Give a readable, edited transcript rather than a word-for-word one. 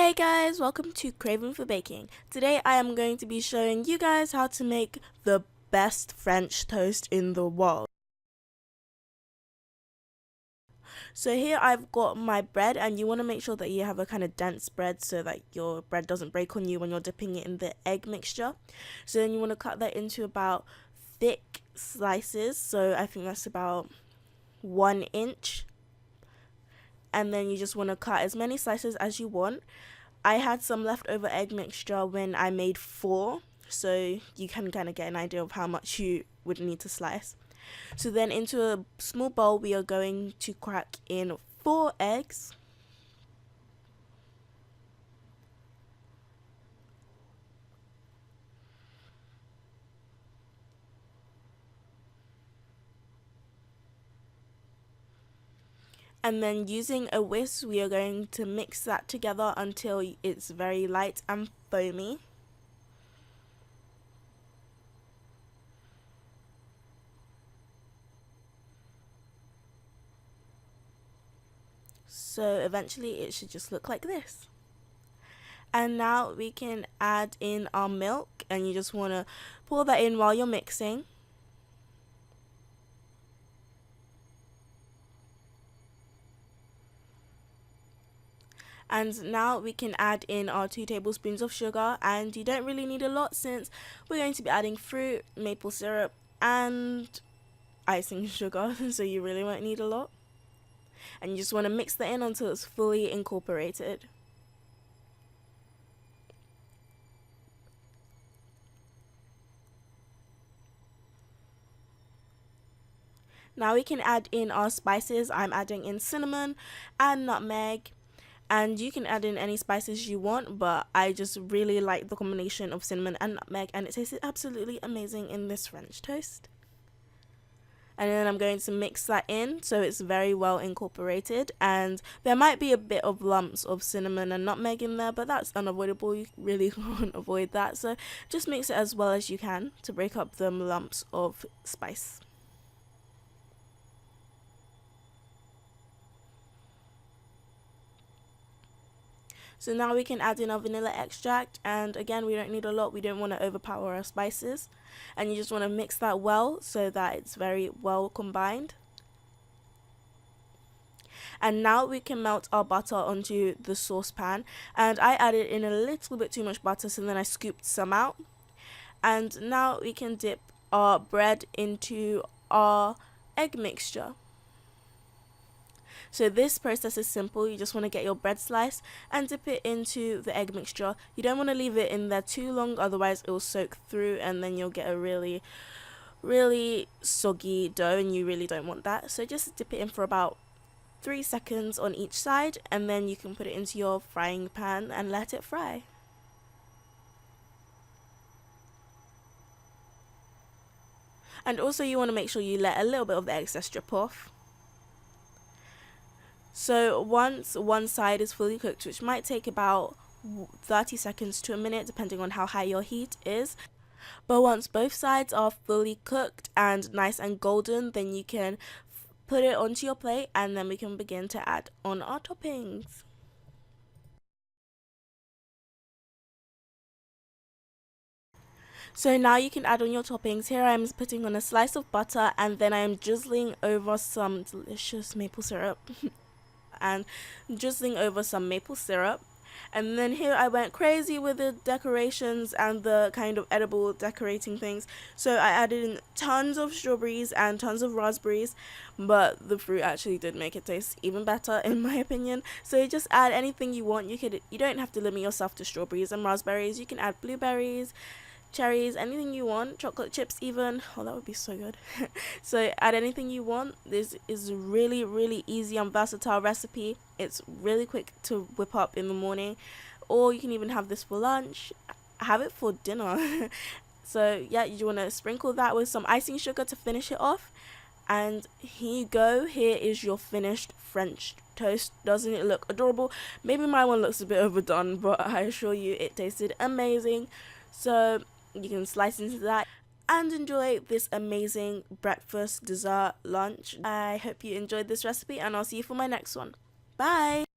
Hey guys, welcome to Craving for Baking. Today I am going to be showing you guys how to make the best French toast in the world. So here I've got my bread, and you want to make sure that you have a kind of dense bread so that your bread doesn't break on you when you're dipping it in the egg mixture. So then you want to cut that into about thick slices, so I think that's about 1 inch. And then you just want to cut as many slices as you want. I had some leftover egg mixture when I made 4, so you can kind of get an idea of how much you would need to slice. So then into a small bowl we are going to crack in 4 eggs. And then using a whisk we are going to mix that together until it's very light and foamy. So eventually it should just look like this. And now we can add in our milk, and you just want to pour that in while you're mixing. And now we can add in our 2 tablespoons of sugar, and you don't really need a lot since we're going to be adding fruit, maple syrup and icing sugar, so you really won't need a lot. And you just want to mix that in until it's fully incorporated. Now we can add in our spices. I'm adding in cinnamon and nutmeg, and you can add in any spices you want, but I just really like the combination of cinnamon and nutmeg, and it tasted absolutely amazing in this French toast. And then I'm going to mix that in so it's very well incorporated, and there might be a bit of lumps of cinnamon and nutmeg in there, but that's unavoidable. You really can't avoid that, so just mix it as well as you can to break up the lumps of spice. So now we can add in our vanilla extract, and again we don't need a lot, we don't want to overpower our spices, and you just want to mix that well so that it's very well combined. And now we can melt our butter onto the saucepan, and I added in a little bit too much butter, so then I scooped some out. And now we can dip our bread into our egg mixture. So this process is simple. You just want to get your bread slice and dip it into the egg mixture. You don't want to leave it in there too long, otherwise it will soak through and then you'll get a really soggy dough, and you really don't want that. So just dip it in for about 3 seconds on each side, and then you can put it into your frying pan and let it fry. And also you want to make sure you let a little bit of the excess drip off. So once one side is fully cooked, which might take about 30 seconds to a minute depending on how high your heat is, but once both sides are fully cooked and nice and golden, then you can put it onto your plate, and then we can begin to add on our toppings. So now you can add on your toppings. Here I am putting on a slice of butter, and then I am drizzling over some delicious maple syrup. And drizzling over some maple syrup. And then here I went crazy with the decorations and the kind of edible decorating things. So I added in tons of strawberries and tons of raspberries, but the fruit actually did make it taste even better in my opinion. So you just add anything you want. You don't have to limit yourself to strawberries and raspberries. You can add blueberries, cherries, anything you want, chocolate chips even. Oh, that would be so good. So add anything you want. This is a really easy and versatile recipe. It's really quick to whip up in the morning, or you can even have this for lunch, have it for dinner. So yeah, you want to sprinkle that with some icing sugar to finish it off, and here you go. Here is your finished French toast. Doesn't it look adorable? Maybe my one looks a bit overdone, but I assure you it tasted amazing. So you can slice into that and enjoy this amazing breakfast, dessert, lunch. I hope you enjoyed this recipe, and I'll see you for my next one. Bye!